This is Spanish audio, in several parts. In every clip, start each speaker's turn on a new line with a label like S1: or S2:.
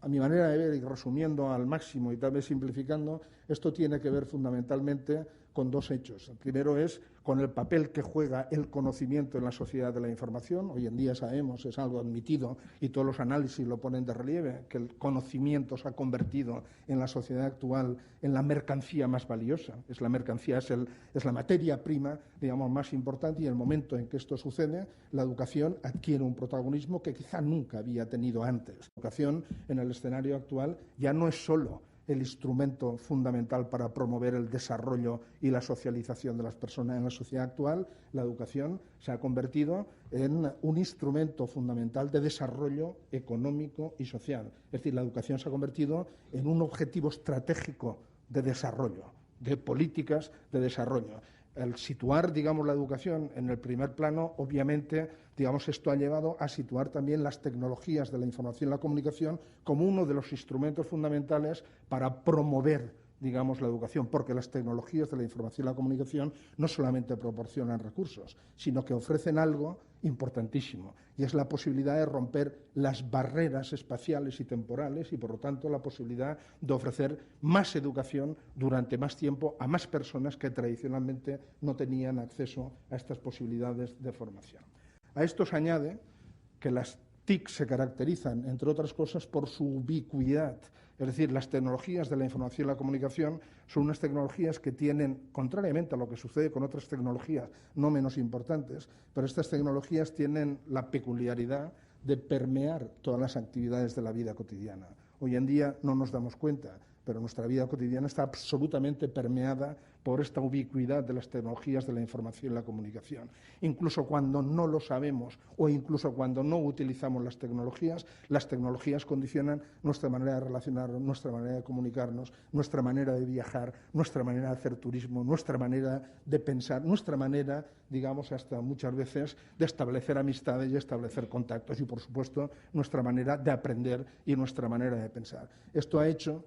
S1: a mi manera de ver y resumiendo al máximo y tal vez simplificando, esto tiene que ver fundamentalmente con dos hechos. El primero es con el papel que juega el conocimiento en la sociedad de la información. Hoy en día sabemos, es algo admitido y todos los análisis lo ponen de relieve, que el conocimiento se ha convertido en la sociedad actual en la mercancía más valiosa. Es la mercancía, es la materia prima, digamos, más importante, y en el momento en que esto sucede, la educación adquiere un protagonismo que quizá nunca había tenido antes. La educación en el escenario actual ya no es solo el instrumento fundamental para promover el desarrollo y la socialización de las personas en la sociedad actual. La educación se ha convertido en un instrumento fundamental de desarrollo económico y social. Es decir, la educación se ha convertido en un objetivo estratégico de desarrollo, de políticas de desarrollo. El situar, digamos, la educación en el primer plano, obviamente, digamos, esto ha llevado a situar también las tecnologías de la información y la comunicación como uno de los instrumentos fundamentales para promover, digamos, la educación, porque las tecnologías de la información y la comunicación no solamente proporcionan recursos, sino que ofrecen algo importantísimo, y es la posibilidad de romper las barreras espaciales y temporales y, por lo tanto, la posibilidad de ofrecer más educación durante más tiempo a más personas que tradicionalmente no tenían acceso a estas posibilidades de formación. A esto se añade que las TIC se caracterizan, entre otras cosas, por su ubicuidad. Es decir, las tecnologías de la información y la comunicación son unas tecnologías que tienen, contrariamente a lo que sucede con otras tecnologías no menos importantes, pero estas tecnologías tienen la peculiaridad de permear todas las actividades de la vida cotidiana. Hoy en día no nos damos cuenta, pero nuestra vida cotidiana está absolutamente permeada por esta ubicuidad de las tecnologías de la información y la comunicación. Incluso cuando no lo sabemos o incluso cuando no utilizamos las tecnologías condicionan nuestra manera de relacionarnos, nuestra manera de comunicarnos, nuestra manera de viajar, nuestra manera de hacer turismo, nuestra manera de pensar, nuestra manera, digamos, hasta muchas veces de establecer amistades y establecer contactos y, por supuesto, nuestra manera de aprender y nuestra manera de pensar. Esto ha hecho,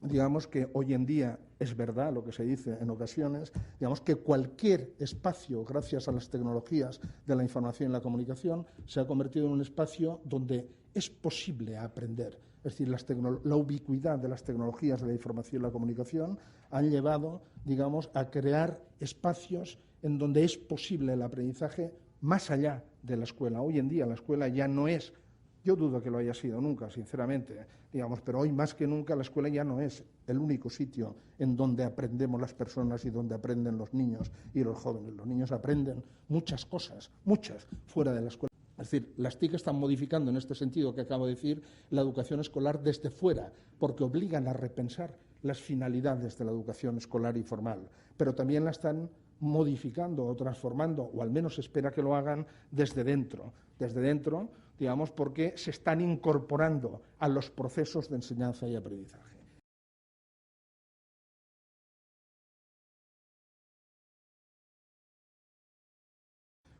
S1: digamos, que hoy en día es verdad lo que se dice en ocasiones, digamos, que cualquier espacio, gracias a las tecnologías de la información y la comunicación, se ha convertido en un espacio donde es posible aprender. Es decir, la ubicuidad de las tecnologías de la información y la comunicación han llevado, digamos, a crear espacios en donde es posible el aprendizaje más allá de la escuela. Hoy en día la escuela ya no es, yo dudo que lo haya sido nunca, sinceramente, digamos, pero hoy más que nunca la escuela ya no es el único sitio en donde aprendemos las personas y donde aprenden los niños y los jóvenes. Los niños aprenden muchas cosas, muchas, fuera de la escuela. Es decir, las TIC están modificando en este sentido que acabo de decir la educación escolar desde fuera, porque obligan a repensar las finalidades de la educación escolar y formal, pero también la están modificando o transformando, o al menos se espera que lo hagan desde dentro, digamos, porque se están incorporando a los procesos de enseñanza y aprendizaje.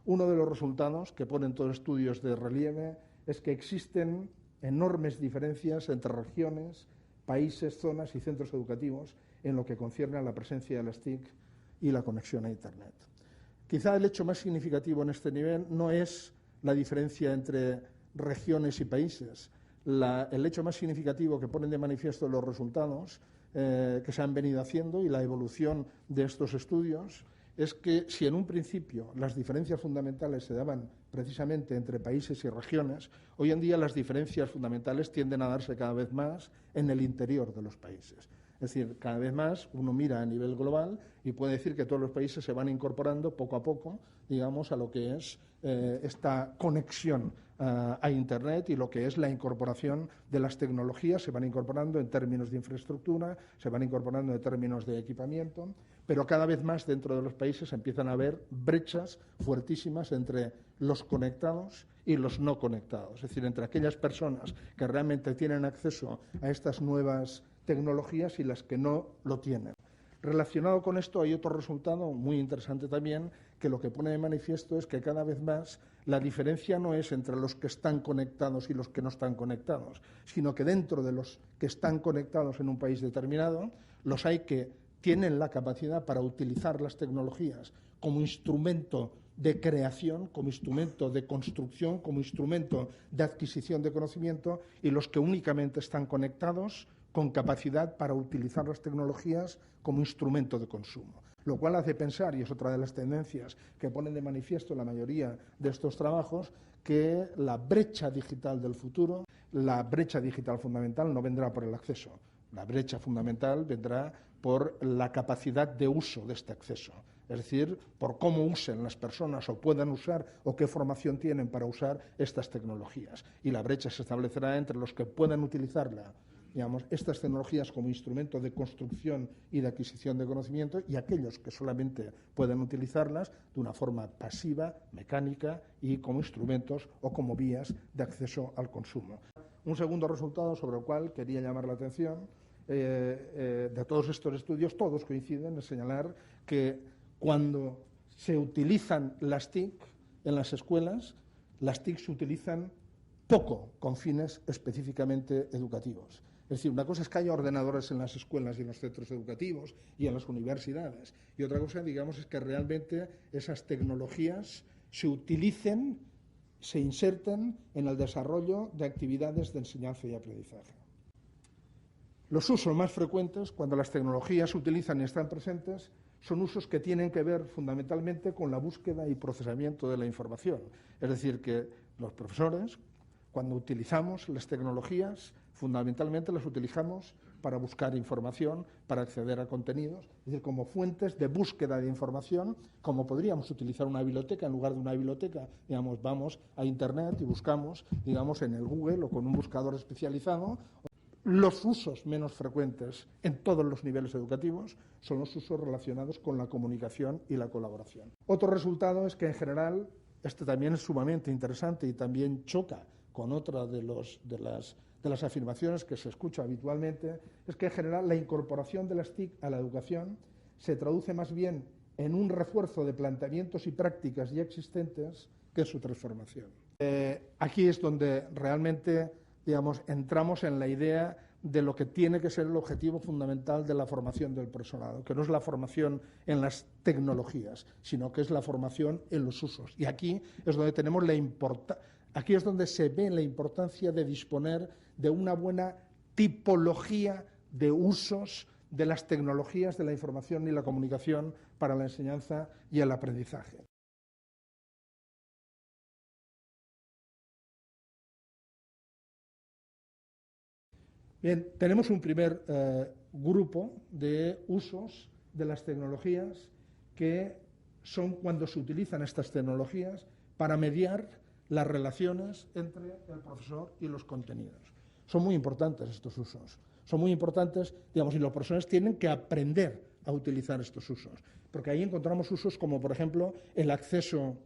S1: Uno de los resultados que ponen todos los estudios de relieve es que existen enormes diferencias entre regiones, países, zonas y centros educativos en lo que concierne a la presencia de las TIC y la conexión a Internet. Quizá el hecho más significativo en este nivel no es la diferencia entre regiones y países. El hecho más significativo que ponen de manifiesto los resultados que se han venido haciendo y la evolución de estos estudios es que si en un principio las diferencias fundamentales se daban precisamente entre países y regiones, hoy en día las diferencias fundamentales tienden a darse cada vez más en el interior de los países. Es decir, cada vez más uno mira a nivel global y puede decir que todos los países se van incorporando poco a poco, digamos, a lo que es esta conexión a Internet y lo que es la incorporación de las tecnologías. Se van incorporando en términos de infraestructura, se van incorporando en términos de equipamiento, pero cada vez más dentro de los países empiezan a haber brechas fuertísimas entre los conectados y los no conectados, es decir, entre aquellas personas que realmente tienen acceso a estas nuevas tecnologías y las que no lo tienen. Relacionado con esto hay otro resultado muy interesante también, que lo que pone de manifiesto es que cada vez más la diferencia no es entre los que están conectados y los que no están conectados, sino que dentro de los que están conectados en un país determinado, los hay que tienen la capacidad para utilizar las tecnologías como instrumento de creación, como instrumento de construcción, como instrumento de adquisición de conocimiento, y los que únicamente están conectados con capacidad para utilizar las tecnologías como instrumento de consumo. Lo cual hace pensar, y es otra de las tendencias que ponen de manifiesto la mayoría de estos trabajos, que la brecha digital del futuro, la brecha digital fundamental, no vendrá por el acceso. La brecha fundamental vendrá por la capacidad de uso de este acceso, es decir, por cómo usen las personas o puedan usar o qué formación tienen para usar estas tecnologías. Y la brecha se establecerá entre los que puedan utilizarla, digamos, estas tecnologías como instrumento de construcción y de adquisición de conocimiento, y aquellos que solamente pueden utilizarlas de una forma pasiva, mecánica y como instrumentos o como vías de acceso al consumo. Un segundo resultado sobre el cual quería llamar la atención de todos estos estudios, todos coinciden en señalar que cuando se utilizan las TIC en las escuelas, las TIC se utilizan poco con fines específicamente educativos. Es decir, una cosa es que haya ordenadores en las escuelas y en los centros educativos y en las universidades, y otra cosa, digamos, es que realmente esas tecnologías se utilicen, se inserten en el desarrollo de actividades de enseñanza y aprendizaje. Los usos más frecuentes, cuando las tecnologías se utilizan y están presentes, son usos que tienen que ver fundamentalmente con la búsqueda y procesamiento de la información. Es decir, que los profesores, cuando utilizamos las tecnologías, fundamentalmente las utilizamos para buscar información, para acceder a contenidos, es decir, como fuentes de búsqueda de información, como podríamos utilizar una biblioteca. En lugar de una biblioteca, digamos, vamos a Internet y buscamos, digamos, en el Google o con un buscador especializado. Los usos menos frecuentes en todos los niveles educativos son los usos relacionados con la comunicación y la colaboración. Otro resultado es que, en general, este también es sumamente interesante y también choca con otra de las afirmaciones que se escucha habitualmente, es que, en general, la incorporación de las TIC a la educación se traduce más bien en un refuerzo de planteamientos y prácticas ya existentes que en su transformación. Aquí es donde realmente, digamos, entramos en la idea de lo que tiene que ser el objetivo fundamental de la formación del profesorado, que no es la formación en las tecnologías, sino que es la formación en los usos. Y aquí es donde tenemos aquí es donde se ve la importancia de disponer de una buena tipología de usos de las tecnologías de la información y la comunicación para la enseñanza y el aprendizaje. Bien, tenemos un primer grupo de usos de las tecnologías que son cuando se utilizan estas tecnologías para mediar las relaciones entre el profesor y los contenidos. Son muy importantes estos usos. Son muy importantes, digamos, y los profesores tienen que aprender a utilizar estos usos, porque ahí encontramos usos como, por ejemplo, el acceso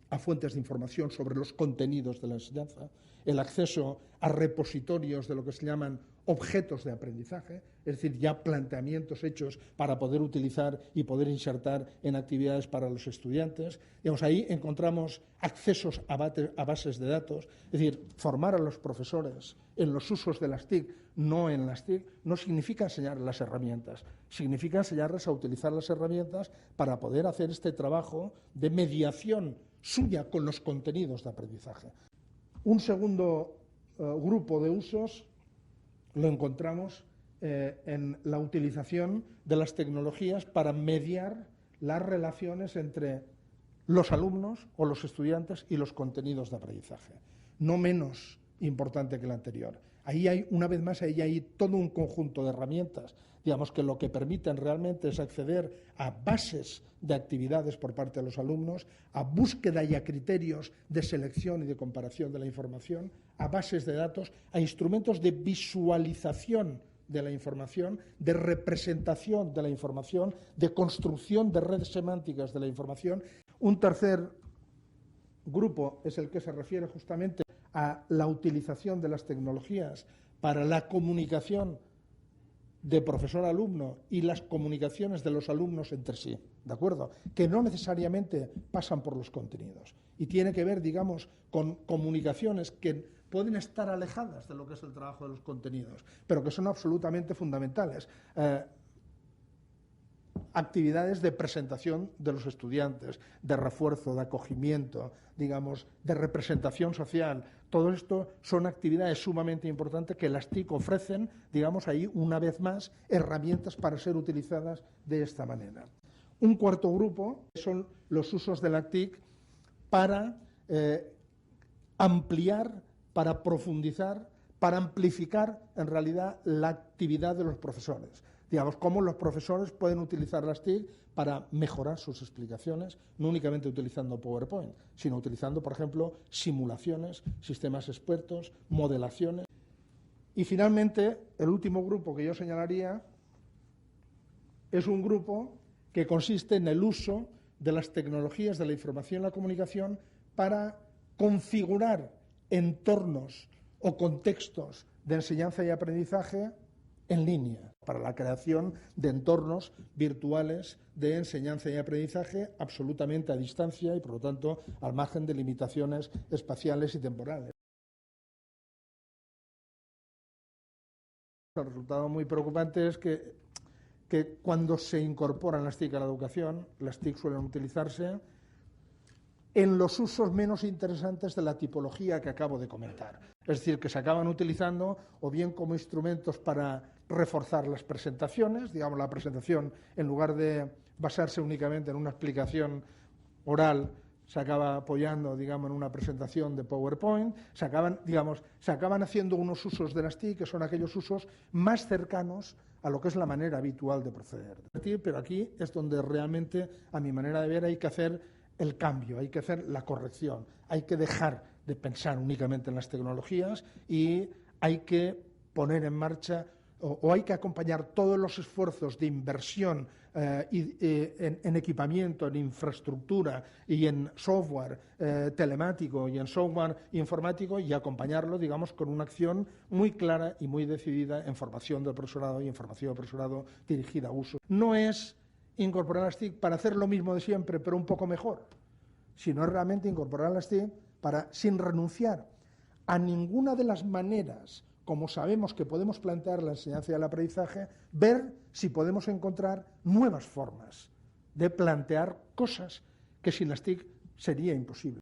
S1: a fuentes de información sobre los contenidos de la enseñanza, el acceso a repositorios de lo que se llaman objetos de aprendizaje, es decir, ya planteamientos hechos para poder utilizar y poder insertar en actividades para los estudiantes. Digamos, ahí encontramos accesos a bases de datos, es decir, formar a los profesores en los usos de las TIC, no en las TIC, no significa enseñar las herramientas, significa enseñarles a utilizar las herramientas para poder hacer este trabajo de mediación suya con los contenidos de aprendizaje. Un segundo grupo de usos lo encontramos en la utilización de las tecnologías para mediar las relaciones entre los alumnos o los estudiantes y los contenidos de aprendizaje. No menos importante que el anterior. Ahí hay, una vez más, ahí hay todo un conjunto de herramientas, digamos, que lo que permiten realmente es acceder a bases de actividades por parte de los alumnos, a búsqueda y a criterios de selección y de comparación de la información, a bases de datos, a instrumentos de visualización de la información, de representación de la información, de construcción de redes semánticas de la información. Un tercer grupo es el que se refiere justamente a la utilización de las tecnologías para la comunicación de profesor-alumno y las comunicaciones de los alumnos entre sí, ¿de acuerdo? Que no necesariamente pasan por los contenidos y tiene que ver, digamos, con comunicaciones que pueden estar alejadas de lo que es el trabajo de los contenidos, pero que son absolutamente fundamentales. actividades de presentación de los estudiantes, de refuerzo, de acogimiento, digamos, de representación social. Todo esto son actividades sumamente importantes que las TIC ofrecen, digamos, ahí una vez más, herramientas para ser utilizadas de esta manera. Un cuarto grupo son los usos de la TIC para ampliar, para profundizar, para amplificar en realidad la actividad de los profesores. Digamos, cómo los profesores pueden utilizar las TIC para mejorar sus explicaciones, no únicamente utilizando PowerPoint, sino utilizando, por ejemplo, simulaciones, sistemas expertos, modelaciones. Y finalmente, el último grupo que yo señalaría es un grupo que consiste en el uso de las tecnologías de la información y la comunicación para configurar entornos o contextos de enseñanza y aprendizaje en línea, para la creación de entornos virtuales de enseñanza y aprendizaje absolutamente a distancia y, por lo tanto, al margen de limitaciones espaciales y temporales. El resultado muy preocupante es que cuando se incorporan las TIC a la educación, las TIC suelen utilizarse en los usos menos interesantes de la tipología que acabo de comentar. Es decir, que se acaban utilizando o bien como instrumentos para reforzar las presentaciones, digamos, la presentación, en lugar de basarse únicamente en una explicación oral, se acaba apoyando, digamos, en una presentación de PowerPoint, se acaban haciendo unos usos de las TIC que son aquellos usos más cercanos a lo que es la manera habitual de proceder. Pero aquí es donde realmente, a mi manera de ver, hay que hacer el cambio, hay que hacer la corrección, hay que dejar de pensar únicamente en las tecnologías y hay que poner en marcha o hay que acompañar todos los esfuerzos de inversión en equipamiento, en infraestructura y en software telemático y en software informático y acompañarlo, digamos, con una acción muy clara y muy decidida en formación del profesorado y en formación del profesorado dirigida a uso. No es incorporar las TIC para hacer lo mismo de siempre, pero un poco mejor, sino es realmente incorporar las TIC para, sin renunciar a ninguna de las maneras, como sabemos que podemos plantear la enseñanza y el aprendizaje, ver si podemos encontrar nuevas formas de plantear cosas que sin las TIC sería imposible.